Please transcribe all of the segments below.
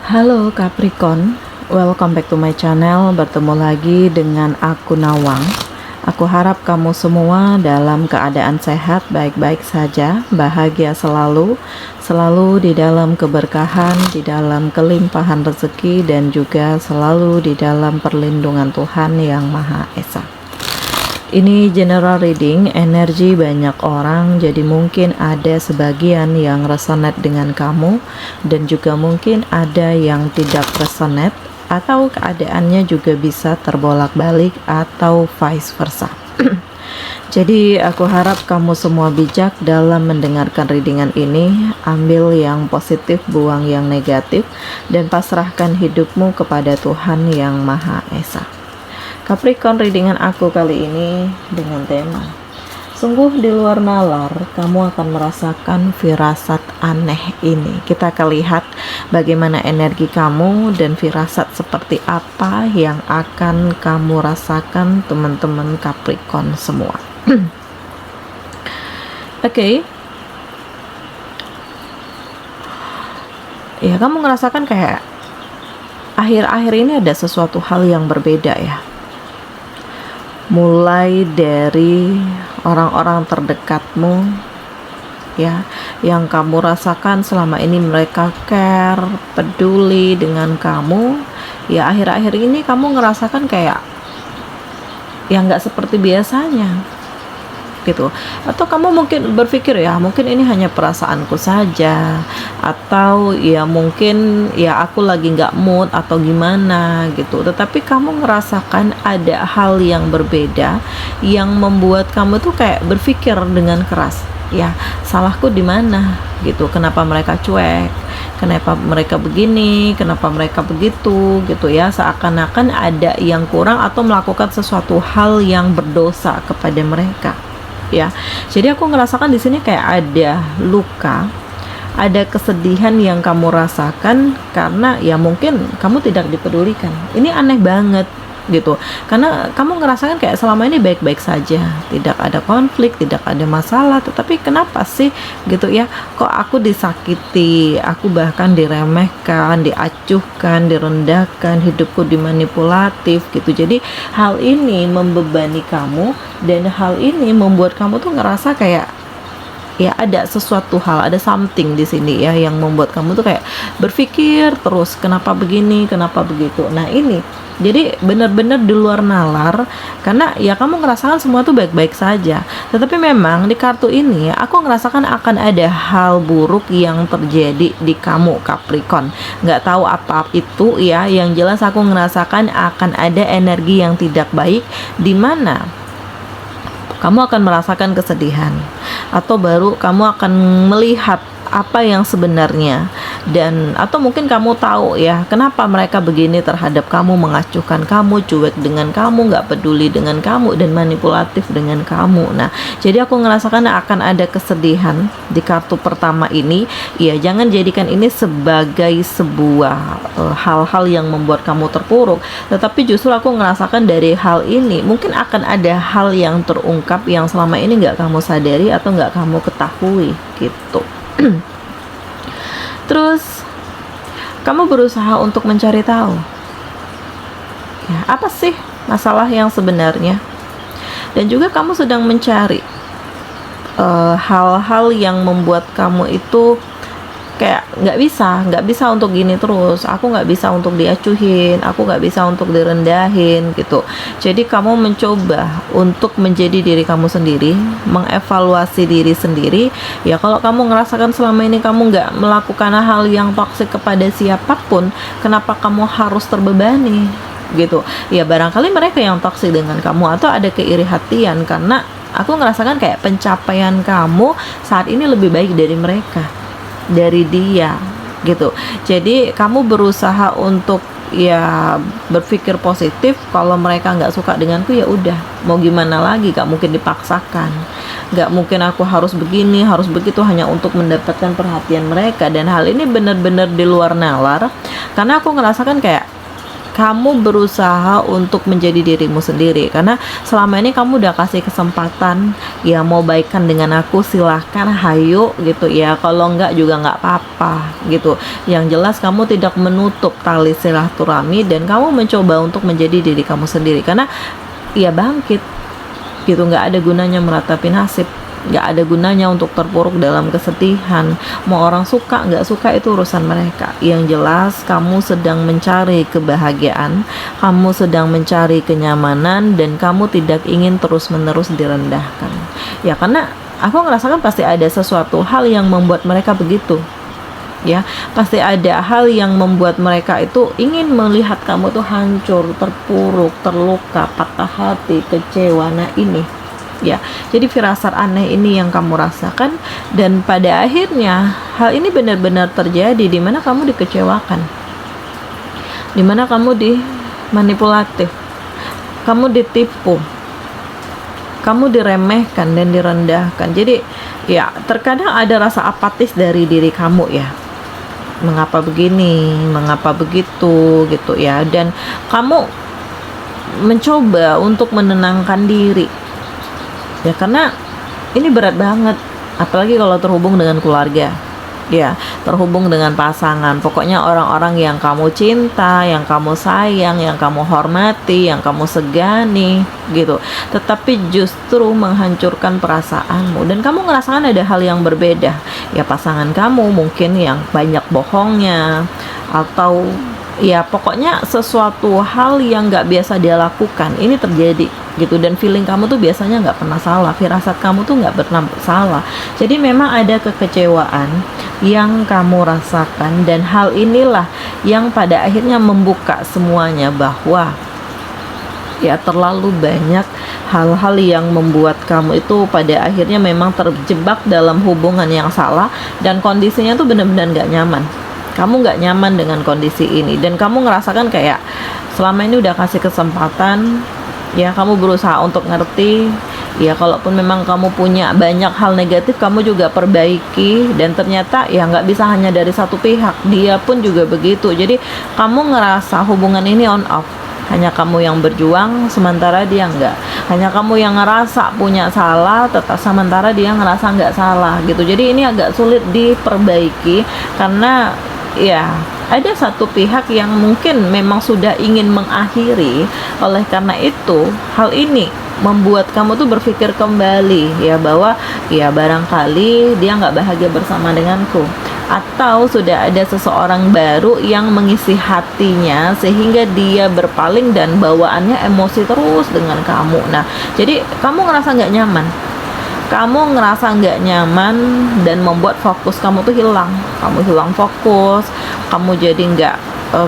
Halo Capricorn, welcome back to my channel. Bertemu lagi dengan aku Nawang. Aku harap kamu semua dalam keadaan sehat, baik-baik saja, bahagia selalu, selalu di dalam keberkahan, di dalam kelimpahan rezeki, dan juga selalu di dalam perlindungan Tuhan Yang Maha Esa. Ini general reading, energi banyak orang, jadi mungkin ada sebagian yang resonate dengan kamu dan juga mungkin ada yang tidak resonate, atau keadaannya juga bisa terbolak-balik atau vice versa. Jadi aku harap kamu semua bijak dalam mendengarkan readingan ini. Ambil yang positif, buang yang negatif, dan pasrahkan hidupmu kepada Tuhan Yang Maha Esa. Capricorn, readingan aku kali ini dengan tema sungguh di luar nalar, kamu akan merasakan firasat aneh ini. Kita akan lihat bagaimana energi kamu dan firasat seperti apa yang akan kamu rasakan, teman-teman Capricorn semua. Oke. Ya, kamu ngerasakan kayak akhir-akhir ini ada sesuatu hal yang berbeda ya. Mulai dari orang-orang terdekatmu ya, yang kamu rasakan selama ini mereka care, peduli dengan kamu. Ya, akhir-akhir ini kamu ngerasakan kayak yang gak seperti biasanya gitu. Atau kamu mungkin berpikir ya, mungkin ini hanya perasaanku saja, atau ya mungkin ya aku lagi nggak mood atau gimana gitu. Tetapi kamu merasakan ada hal yang berbeda yang membuat kamu tuh kayak berpikir dengan keras, ya salahku di mana gitu, kenapa mereka cuek, kenapa mereka begini, kenapa mereka begitu gitu ya. Seakan-akan ada yang kurang atau melakukan sesuatu hal yang berdosa kepada mereka. Ya, jadi aku ngerasakan di sini kayak ada luka, ada kesedihan yang kamu rasakan karena ya mungkin kamu tidak dipedulikan. Ini aneh banget gitu, karena kamu ngerasakan kayak selama ini baik-baik saja, tidak ada konflik, tidak ada masalah, tetapi kenapa sih gitu ya, kok aku disakiti, aku bahkan diremehkan, diacuhkan, direndahkan, hidupku dimanipulatif gitu. Jadi hal ini membebani kamu, dan hal ini membuat kamu tuh ngerasa kayak ya ada sesuatu hal, ada something di sini ya yang membuat kamu tuh kayak berpikir terus kenapa begini, kenapa begitu. Nah ini jadi benar-benar di luar nalar, karena ya kamu ngerasakan semua tuh baik-baik saja, tetapi memang di kartu ini aku ngerasakan akan ada hal buruk yang terjadi di kamu Capricorn. Nggak tahu apa itu ya, yang jelas aku ngerasakan akan ada energi yang tidak baik, di mana kamu akan merasakan kesedihan, atau baru kamu akan melihat apa yang sebenarnya, dan atau mungkin kamu tahu ya kenapa mereka begini terhadap kamu, mengacuhkan kamu, cuek dengan kamu, nggak peduli dengan kamu, dan manipulatif dengan kamu. Nah, jadi aku ngerasakan akan ada kesedihan di kartu pertama ini. Ya, jangan jadikan ini sebagai sebuah hal-hal yang membuat kamu terpuruk, tetapi justru aku ngerasakan dari hal ini mungkin akan ada hal yang terungkap yang selama ini nggak kamu sadari atau nggak kamu ketahui gitu. Terus kamu berusaha untuk mencari tahu ya, apa sih masalah yang sebenarnya, dan juga kamu sedang mencari hal-hal yang membuat kamu itu kayak nggak bisa untuk gini terus, aku nggak bisa untuk diacuhin, aku nggak bisa untuk direndahin gitu. Jadi kamu mencoba untuk menjadi diri kamu sendiri, mengevaluasi diri sendiri. Ya kalau kamu ngerasakan selama ini kamu nggak melakukan hal yang toksik kepada siapapun, kenapa kamu harus terbebani gitu? Ya barangkali mereka yang toksik dengan kamu, atau ada keiri hatian karena aku ngerasakan kayak pencapaian kamu saat ini lebih baik dari mereka, dari dia gitu. Jadi kamu berusaha untuk ya berpikir positif. Kalau mereka nggak suka denganku, ya udah, mau gimana lagi, gak mungkin dipaksakan, nggak mungkin aku harus begini harus begitu hanya untuk mendapatkan perhatian mereka. Dan hal ini benar-benar di luar nalar, karena aku ngerasakan kayak kamu berusaha untuk menjadi dirimu sendiri, karena selama ini kamu udah kasih kesempatan ya, mau baikan dengan aku silahkan, hayo gitu ya, kalau enggak juga nggak apa-apa gitu. Yang jelas kamu tidak menutup tali silaturahmi dan kamu mencoba untuk menjadi diri kamu sendiri, karena ya bangkit gitu, nggak ada gunanya meratapi nasib, nggak ada gunanya untuk terpuruk dalam kesedihan. Mau orang suka nggak suka itu urusan mereka. Yang jelas kamu sedang mencari kebahagiaan, kamu sedang mencari kenyamanan, dan kamu tidak ingin terus-menerus direndahkan ya, karena aku ngerasakan pasti ada sesuatu hal yang membuat mereka begitu ya, pasti ada hal yang membuat mereka itu ingin melihat kamu tuh hancur, terpuruk, terluka, patah hati, kecewa. Nah ini ya, jadi firasat aneh ini yang kamu rasakan, dan pada akhirnya hal ini benar-benar terjadi, di mana kamu dikecewakan, di mana kamu dimanipulatif, kamu ditipu, kamu diremehkan dan direndahkan. Jadi ya terkadang ada rasa apatis dari diri kamu ya, mengapa begini, mengapa begitu gitu ya, dan kamu mencoba untuk menenangkan diri ya, karena ini berat banget, apalagi kalau terhubung dengan keluarga ya, terhubung dengan pasangan, pokoknya orang-orang yang kamu cinta, yang kamu sayang, yang kamu hormati, yang kamu segani gitu, tetapi justru menghancurkan perasaanmu, dan kamu ngerasakan ada hal yang berbeda ya, pasangan kamu mungkin yang banyak bohongnya, atau ya pokoknya sesuatu hal yang nggak biasa dia lakukan ini terjadi gitu, dan feeling kamu tuh biasanya nggak pernah salah, firasat kamu tuh nggak pernah salah. Jadi memang ada kekecewaan yang kamu rasakan, dan hal inilah yang pada akhirnya membuka semuanya, bahwa ya terlalu banyak hal-hal yang membuat kamu itu pada akhirnya memang terjebak dalam hubungan yang salah, dan kondisinya tuh benar-benar nggak nyaman. Kamu nggak nyaman dengan kondisi ini, dan kamu ngerasakan kayak selama ini udah kasih kesempatan ya, kamu berusaha untuk ngerti ya, kalaupun memang kamu punya banyak hal negatif kamu juga perbaiki, dan ternyata ya nggak bisa hanya dari satu pihak, dia pun juga begitu. Jadi kamu ngerasa hubungan ini on off, hanya kamu yang berjuang sementara dia enggak, hanya kamu yang ngerasa punya salah tetap sementara dia ngerasa nggak salah gitu. Jadi ini agak sulit diperbaiki, karena ya ada satu pihak yang mungkin memang sudah ingin mengakhiri. Oleh karena itu hal ini membuat kamu tuh berpikir kembali ya, bahwa ya barangkali dia nggak bahagia bersama denganku, atau sudah ada seseorang baru yang mengisi hatinya sehingga dia berpaling dan bawaannya emosi terus dengan kamu. Nah jadi kamu ngerasa nggak nyaman, kamu ngerasa nggak nyaman, dan membuat fokus kamu tuh hilang. Kamu hilang fokus, kamu jadi nggak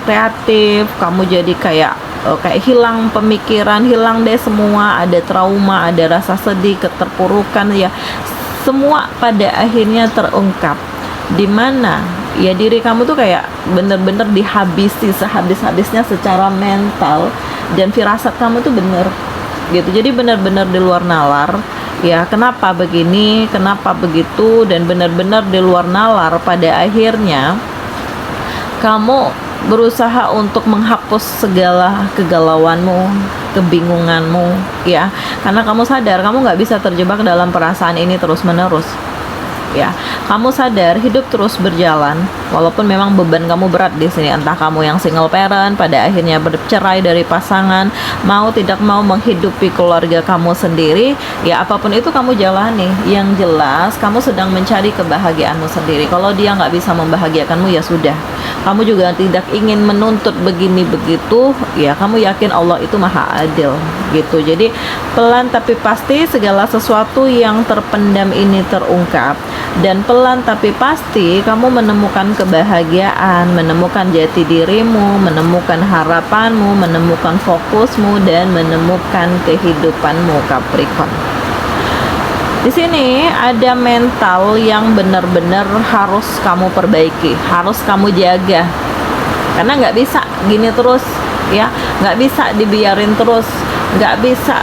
kreatif, kamu jadi kayak hilang pemikiran, hilang deh semua, ada trauma, ada rasa sedih, keterpurukan ya, semua pada akhirnya terungkap, dimana ya diri kamu tuh kayak bener-bener dihabisi sehabis-habisnya secara mental, dan firasat kamu tuh bener gitu, jadi bener-bener di luar nalar ya, kenapa begini, kenapa begitu, dan benar-benar di luar nalar. Pada akhirnya kamu berusaha untuk menghapus segala kegalauanmu, kebingunganmu ya, karena kamu sadar kamu nggak bisa terjebak dalam perasaan ini terus-menerus ya. Kamu sadar hidup terus berjalan, walaupun memang beban kamu berat di sini, entah kamu yang single parent pada akhirnya bercerai dari pasangan, mau tidak mau menghidupi keluarga kamu sendiri ya, apapun itu kamu jalani. Yang jelas kamu sedang mencari kebahagiaanmu sendiri. Kalau dia nggak bisa membahagiakanmu ya sudah, kamu juga tidak ingin menuntut begini begitu ya, kamu yakin Allah itu maha adil gitu. Jadi pelan tapi pasti segala sesuatu yang terpendam ini terungkap, dan pelan tapi pasti kamu menemukan kebahagiaan, menemukan jati dirimu, menemukan harapanmu, menemukan fokusmu, dan menemukan kehidupanmu, Capricorn. Di sini ada mental yang benar-benar harus kamu perbaiki, harus kamu jaga, karena nggak bisa gini terus ya, nggak bisa dibiarin terus, nggak bisa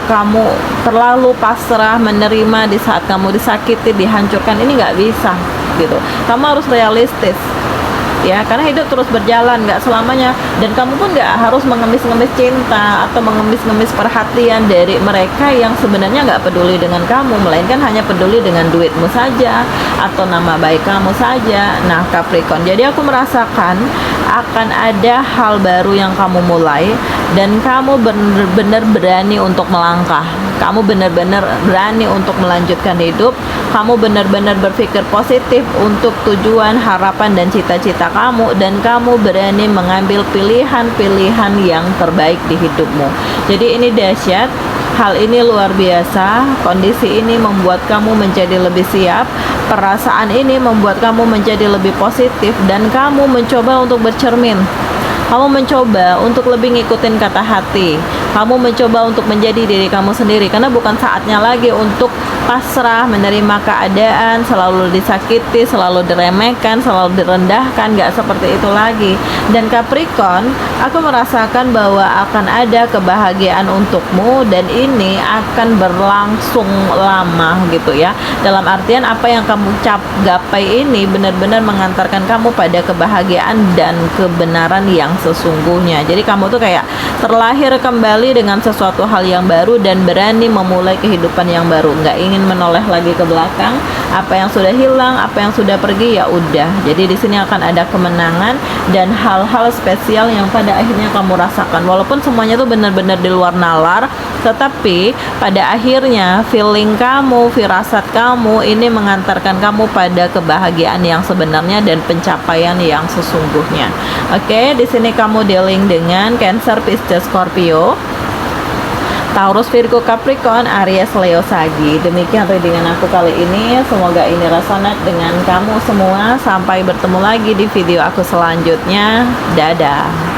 kamu terlalu pasrah menerima di saat kamu disakiti, dihancurkan, ini nggak bisa gitu. Kamu harus realistis ya, karena hidup terus berjalan, nggak selamanya, dan kamu pun nggak harus mengemis-ngemis cinta atau mengemis-ngemis perhatian dari mereka yang sebenarnya nggak peduli dengan kamu, melainkan hanya peduli dengan duitmu saja atau nama baik kamu saja. Nah, Capricorn, jadi aku merasakan akan ada hal baru yang kamu mulai, dan kamu benar-benar berani untuk melangkah, kamu benar-benar berani untuk melanjutkan hidup, kamu benar-benar berpikir positif untuk tujuan, harapan, dan cita-cita kamu, dan kamu berani mengambil pilihan-pilihan yang terbaik di hidupmu. Jadi ini dahsyat, hal ini luar biasa, kondisi ini membuat kamu menjadi lebih siap, perasaan ini membuat kamu menjadi lebih positif, dan kamu mencoba untuk bercermin. Kamu mencoba untuk lebih ngikutin kata hati. Kamu mencoba untuk menjadi diri kamu sendiri, karena bukan saatnya lagi untuk pasrah menerima keadaan, selalu disakiti, selalu diremehkan, selalu direndahkan. Gak seperti itu lagi. Dan Capricorn, aku merasakan bahwa akan ada kebahagiaan untukmu, dan ini akan berlangsung lama gitu ya. Dalam artian apa yang kamu gapai ini benar-benar mengantarkan kamu pada kebahagiaan dan kebenaran yang sesungguhnya. Jadi kamu tuh kayak terlahir kembali dengan sesuatu hal yang baru dan berani memulai kehidupan yang baru, nggak ingin menoleh lagi ke belakang. Apa yang sudah hilang, apa yang sudah pergi, ya udah. Jadi di sini akan ada kemenangan dan hal-hal spesial yang pada akhirnya kamu rasakan. Walaupun semuanya tuh benar-benar di luar nalar, tetapi pada akhirnya feeling kamu, firasat kamu ini mengantarkan kamu pada kebahagiaan yang sebenarnya dan pencapaian yang sesungguhnya. Oke, di sini kamu dealing dengan Cancer, Pisces, Scorpio, Taurus, Virgo, Capricorn, Aries, Leo, Sagi. Demikian readingan aku kali ini. Semoga ini resonate dengan kamu semua. Sampai bertemu lagi di video aku selanjutnya. Dadah.